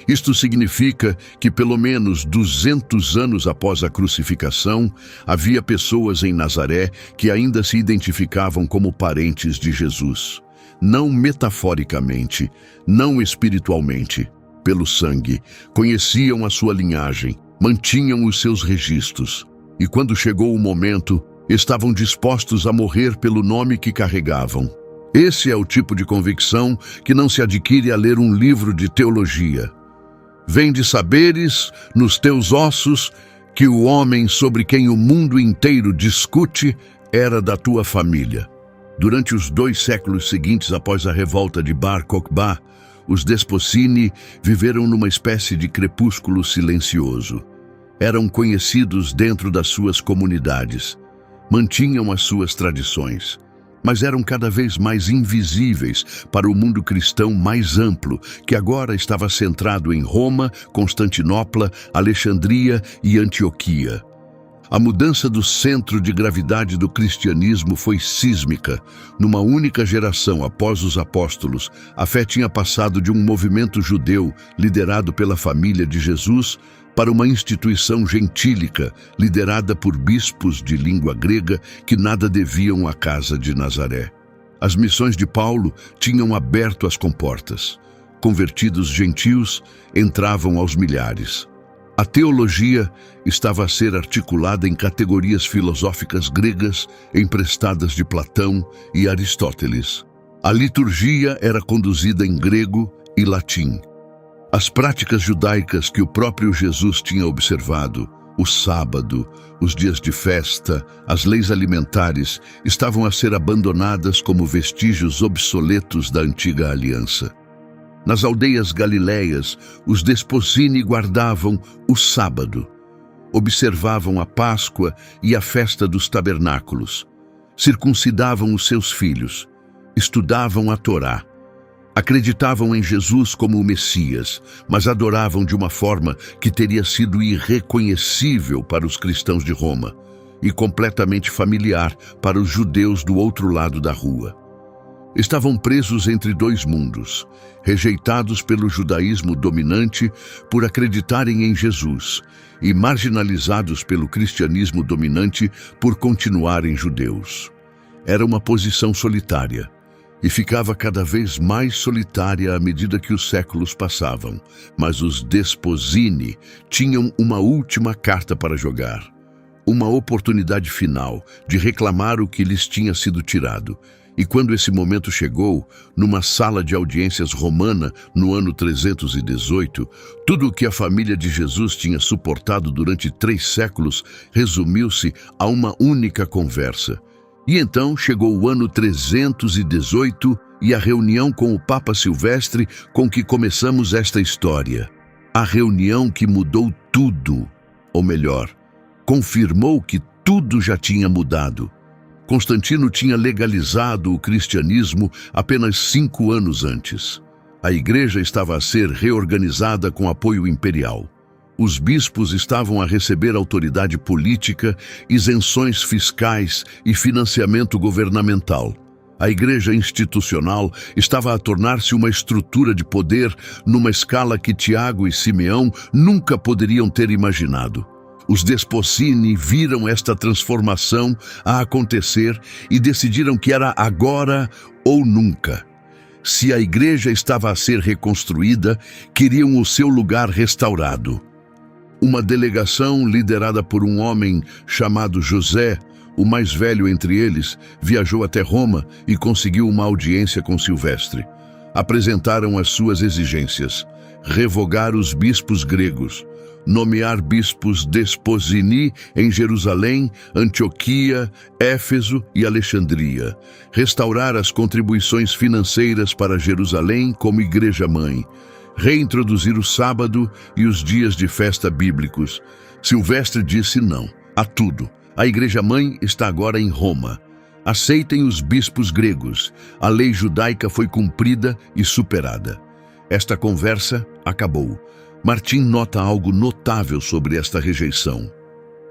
Isto significa que, pelo menos 200 anos após a crucificação, havia pessoas em Nazaré que ainda se identificavam como parentes de Jesus. Não metaforicamente, não espiritualmente, pelo sangue, conheciam a sua linhagem, mantinham os seus registros, e quando chegou o momento, estavam dispostos a morrer pelo nome que carregavam. Esse é o tipo de convicção que não se adquire a ler um livro de teologia. Vem de saberes, nos teus ossos, que o homem sobre quem o mundo inteiro discute era da tua família. Durante os 2 séculos seguintes após a revolta de Bar Kokhba, os Despossini viveram numa espécie de crepúsculo silencioso. Eram conhecidos dentro das suas comunidades, mantinham as suas tradições, mas eram cada vez mais invisíveis para o mundo cristão mais amplo, que agora estava centrado em Roma, Constantinopla, Alexandria e Antioquia. A mudança do centro de gravidade do cristianismo foi sísmica. Numa única geração após os apóstolos, a fé tinha passado de um movimento judeu liderado pela família de Jesus para uma instituição gentílica liderada por bispos de língua grega que nada deviam à casa de Nazaré. As missões de Paulo tinham aberto as comportas. Convertidos gentios entravam aos milhares. A teologia estava a ser articulada em categorias filosóficas gregas emprestadas de Platão e Aristóteles. A liturgia era conduzida em grego e latim. As práticas judaicas que o próprio Jesus tinha observado, o sábado, os dias de festa, as leis alimentares, estavam a ser abandonadas como vestígios obsoletos da antiga aliança. Nas aldeias galileias, os Despossini guardavam o sábado, observavam a Páscoa e a festa dos tabernáculos, circuncidavam os seus filhos, estudavam a Torá, acreditavam em Jesus como o Messias, mas adoravam de uma forma que teria sido irreconhecível para os cristãos de Roma e completamente familiar para os judeus do outro lado da rua. Estavam presos entre 2 mundos, rejeitados pelo judaísmo dominante por acreditarem em Jesus e marginalizados pelo cristianismo dominante por continuarem judeus. Era uma posição solitária e ficava cada vez mais solitária à medida que os séculos passavam, mas os Despossini tinham uma última carta para jogar, uma oportunidade final de reclamar o que lhes tinha sido tirado. E quando esse momento chegou, numa sala de audiências romana, no ano 318, tudo o que a família de Jesus tinha suportado durante 3 séculos resumiu-se a uma única conversa. E então chegou o ano 318 e a reunião com o Papa Silvestre com que começamos esta história. A reunião que mudou tudo. ou melhor, confirmou que tudo já tinha mudado. Constantino tinha legalizado o cristianismo apenas 5 anos antes. A igreja estava a ser reorganizada com apoio imperial. Os bispos estavam a receber autoridade política, isenções fiscais e financiamento governamental. A igreja institucional estava a tornar-se uma estrutura de poder numa escala que Tiago e Simeão nunca poderiam ter imaginado. Os Desposini viram esta transformação a acontecer e decidiram que era agora ou nunca. Se a igreja estava a ser reconstruída, queriam o seu lugar restaurado. Uma delegação liderada por um homem chamado José, o mais velho entre eles, viajou até Roma e conseguiu uma audiência com Silvestre. Apresentaram as suas exigências: revogar os bispos gregos, nomear bispos Desposini em Jerusalém, Antioquia, Éfeso e Alexandria, restaurar as contribuições financeiras para Jerusalém como igreja-mãe, reintroduzir o sábado e os dias de festa bíblicos. Silvestre disse não a tudo. A igreja-mãe está agora em Roma. Aceitem os bispos gregos. A lei judaica foi cumprida e superada. Esta conversa acabou. Martim nota algo notável sobre esta rejeição.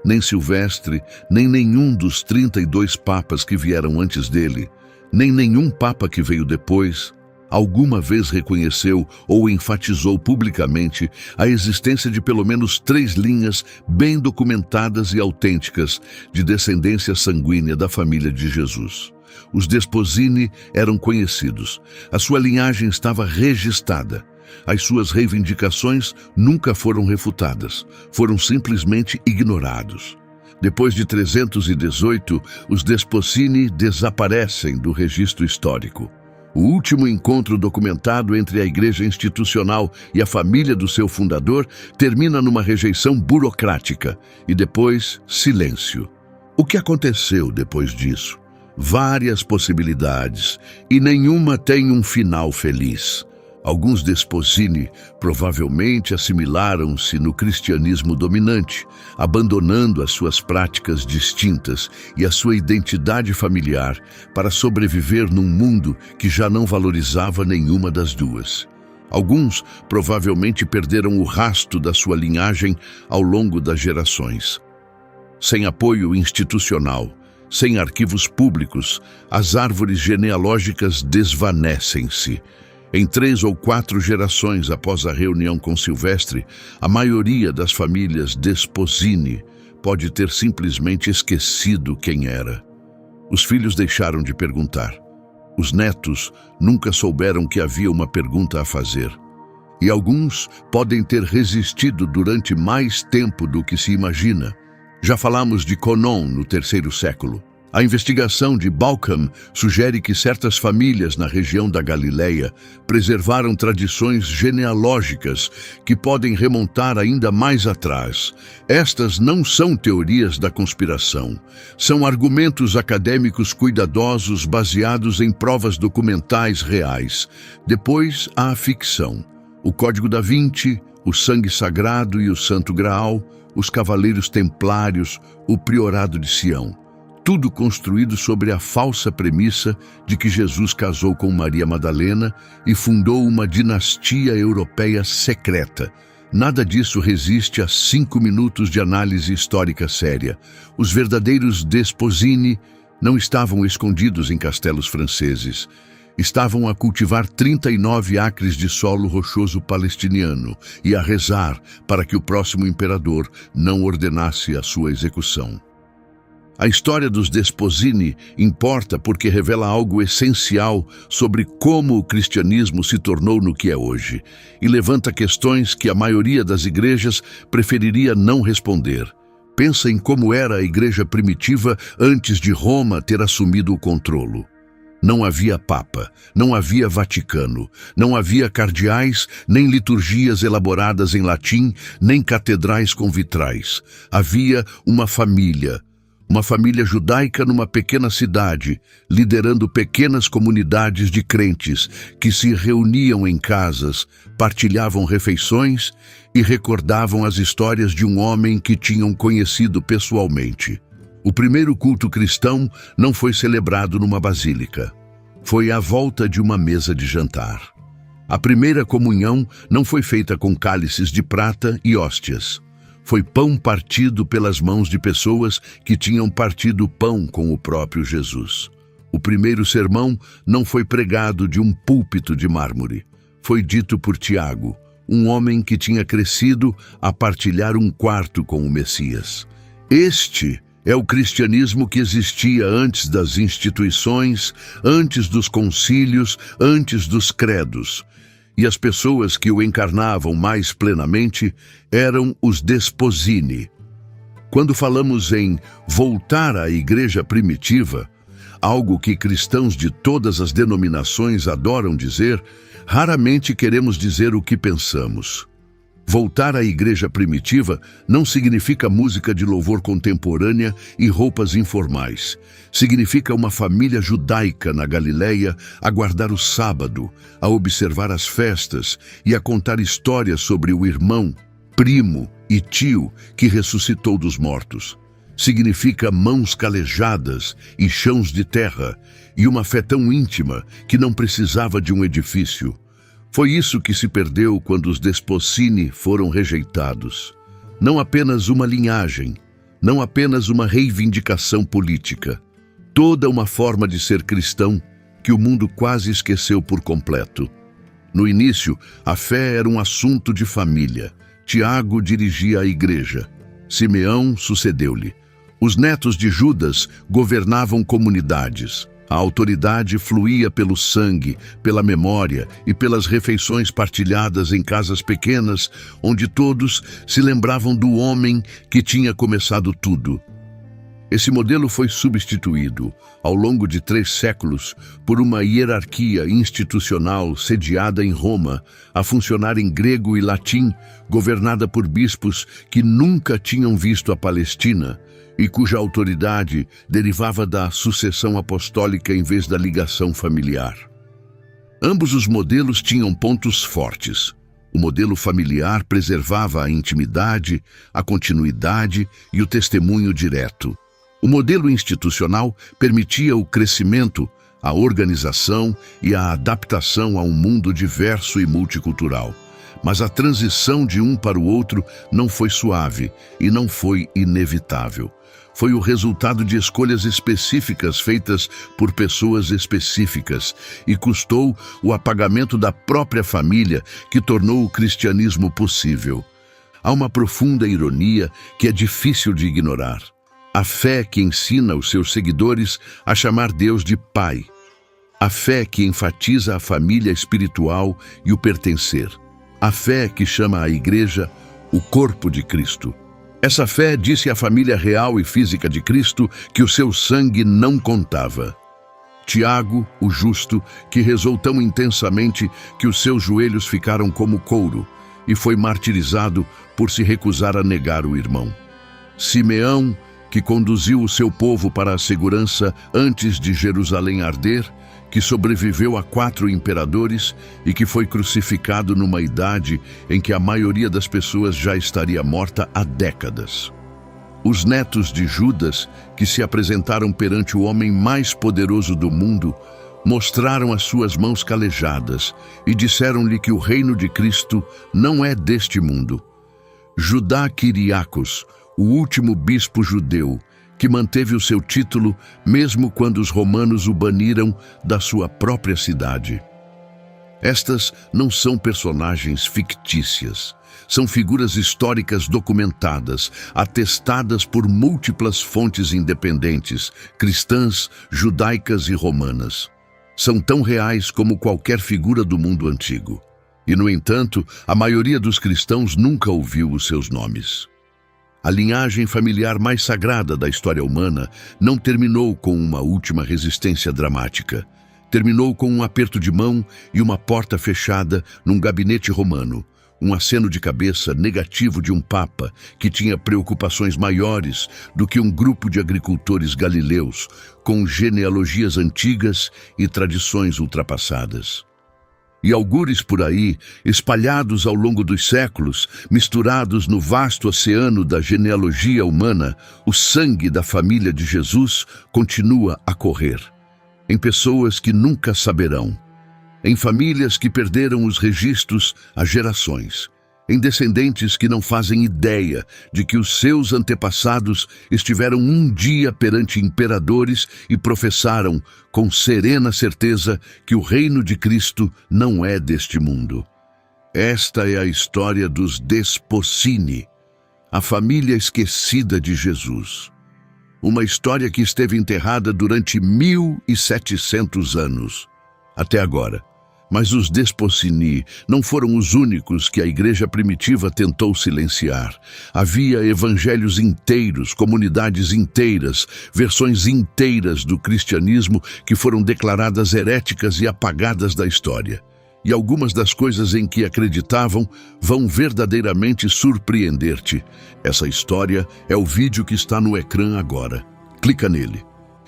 Nem Silvestre, nem nenhum dos 32 papas que vieram antes dele, nem nenhum papa que veio depois, alguma vez reconheceu ou enfatizou publicamente a existência de pelo menos 3 linhas bem documentadas e autênticas de descendência sanguínea da família de Jesus. Os Desposini eram conhecidos. A sua linhagem estava registada. As suas reivindicações nunca foram refutadas, foram simplesmente ignorados. Depois de 318, os Desposini desaparecem do registro histórico. O último encontro documentado entre a igreja institucional e a família do seu fundador termina numa rejeição burocrática e depois silêncio. O que aconteceu depois disso? Várias possibilidades e nenhuma tem um final feliz. Alguns Desposini provavelmente assimilaram-se no cristianismo dominante, abandonando as suas práticas distintas e a sua identidade familiar para sobreviver num mundo que já não valorizava nenhuma das duas. Alguns provavelmente perderam o rastro da sua linhagem ao longo das gerações. Sem apoio institucional, sem arquivos públicos, as árvores genealógicas desvanecem-se. Em 3 ou 4 gerações após a reunião com Silvestre, a maioria das famílias Desposini pode ter simplesmente esquecido quem era. Os filhos deixaram de perguntar. Os netos nunca souberam que havia uma pergunta a fazer. E alguns podem ter resistido durante mais tempo do que se imagina. Já falamos de Conon no 3º século. A investigação de Balcom sugere que certas famílias na região da Galileia preservaram tradições genealógicas que podem remontar ainda mais atrás. Estas não são teorias da conspiração. São argumentos acadêmicos cuidadosos baseados em provas documentais reais. Depois, há a ficção. O Código da Vinci, o Sangue Sagrado e o Santo Graal, os Cavaleiros Templários, o Priorado de Sião. Tudo construído sobre a falsa premissa de que Jesus casou com Maria Madalena e fundou uma dinastia europeia secreta. Nada disso resiste a 5 minutos de análise histórica séria. Os verdadeiros Desposini não estavam escondidos em castelos franceses. Estavam a cultivar 39 acres de solo rochoso palestiniano e a rezar para que o próximo imperador não ordenasse a sua execução. A história dos Desposini importa porque revela algo essencial sobre como o cristianismo se tornou no que é hoje e levanta questões que a maioria das igrejas preferiria não responder. Pensa em como era a igreja primitiva antes de Roma ter assumido o controle. Não havia Papa, não havia Vaticano, não havia cardeais, nem liturgias elaboradas em latim, nem catedrais com vitrais. Havia uma família judaica numa pequena cidade, liderando pequenas comunidades de crentes que se reuniam em casas, partilhavam refeições e recordavam as histórias de um homem que tinham conhecido pessoalmente. O primeiro culto cristão não foi celebrado numa basílica. Foi à volta de uma mesa de jantar. A primeira comunhão não foi feita com cálices de prata e hóstias. Foi pão partido pelas mãos de pessoas que tinham partido o pão com o próprio Jesus. O primeiro sermão não foi pregado de um púlpito de mármore. Foi dito por Tiago, um homem que tinha crescido a partilhar um quarto com o Messias. Este é o cristianismo que existia antes das instituições, antes dos concílios, antes dos credos. E as pessoas que o encarnavam mais plenamente eram os desposini. Quando falamos em voltar à igreja primitiva, algo que cristãos de todas as denominações adoram dizer, raramente queremos dizer o que pensamos. Voltar à igreja primitiva não significa música de louvor contemporânea e roupas informais. Significa uma família judaica na Galileia a guardar o sábado, a observar as festas e a contar histórias sobre o irmão, primo e tio que ressuscitou dos mortos. Significa mãos calejadas e chãos de terra e uma fé tão íntima que não precisava de um edifício. Foi isso que se perdeu quando os desposini foram rejeitados. Não apenas uma linhagem, não apenas uma reivindicação política. Toda uma forma de ser cristão que o mundo quase esqueceu por completo. No início, a fé era um assunto de família. Tiago dirigia a igreja. Simeão sucedeu-lhe. Os netos de Judas governavam comunidades. A autoridade fluía pelo sangue, pela memória e pelas refeições partilhadas em casas pequenas, onde todos se lembravam do homem que tinha começado tudo. Esse modelo foi substituído, ao longo de 3 séculos, por uma hierarquia institucional sediada em Roma, a funcionar em grego e latim, governada por bispos que nunca tinham visto a Palestina, e cuja autoridade derivava da sucessão apostólica em vez da ligação familiar. Ambos os modelos tinham pontos fortes. O modelo familiar preservava a intimidade, a continuidade e o testemunho direto. O modelo institucional permitia o crescimento, a organização e a adaptação a um mundo diverso e multicultural. Mas a transição de um para o outro não foi suave e não foi inevitável. Foi o resultado de escolhas específicas feitas por pessoas específicas e custou o apagamento da própria família que tornou o cristianismo possível. Há uma profunda ironia que é difícil de ignorar. A fé que ensina os seus seguidores a chamar Deus de Pai. A fé que enfatiza a família espiritual e o pertencer. A fé que chama a igreja o corpo de Cristo. Essa fé disse à família real e física de Cristo que o seu sangue não contava. Tiago, o justo, que rezou tão intensamente que os seus joelhos ficaram como couro e foi martirizado por se recusar a negar o irmão. Simeão, que conduziu o seu povo para a segurança antes de Jerusalém arder, que sobreviveu a 4 imperadores e que foi crucificado numa idade em que a maioria das pessoas já estaria morta há décadas. Os netos de Judas, que se apresentaram perante o homem mais poderoso do mundo, mostraram as suas mãos calejadas e disseram-lhe que o reino de Cristo não é deste mundo. Judá Quiriacos, o último bispo judeu, que manteve o seu título mesmo quando os romanos o baniram da sua própria cidade. Estas não são personagens fictícias, são figuras históricas documentadas, atestadas por múltiplas fontes independentes, cristãs, judaicas e romanas. São tão reais como qualquer figura do mundo antigo. E, no entanto, a maioria dos cristãos nunca ouviu os seus nomes. A linhagem familiar mais sagrada da história humana não terminou com uma última resistência dramática. Terminou com um aperto de mão e uma porta fechada num gabinete romano, um aceno de cabeça negativo de um papa que tinha preocupações maiores do que um grupo de agricultores galileus com genealogias antigas e tradições ultrapassadas. E algures por aí, espalhados ao longo dos séculos, misturados no vasto oceano da genealogia humana, o sangue da família de Jesus continua a correr. Em pessoas que nunca saberão. Em famílias que perderam os registros há gerações. Em descendentes que não fazem ideia de que os seus antepassados estiveram um dia perante imperadores e professaram com serena certeza que o reino de Cristo não é deste mundo. Esta é a história dos Desposini, a família esquecida de Jesus. Uma história que esteve enterrada durante 1700 anos, até agora. Mas os Desposini não foram os únicos que a igreja primitiva tentou silenciar. Havia evangelhos inteiros, comunidades inteiras, versões inteiras do cristianismo que foram declaradas heréticas e apagadas da história. E algumas das coisas em que acreditavam vão verdadeiramente surpreender-te. Essa história é o vídeo que está no ecrã agora. Clica nele.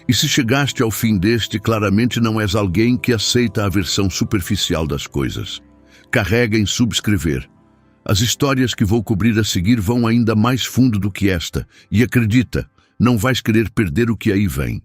E se chegaste ao fim deste, claramente não és alguém que aceita a versão superficial das coisas. Carrega em subscrever. As histórias que vou cobrir a seguir vão ainda mais fundo do que esta. E acredita, não vais querer perder o que aí vem.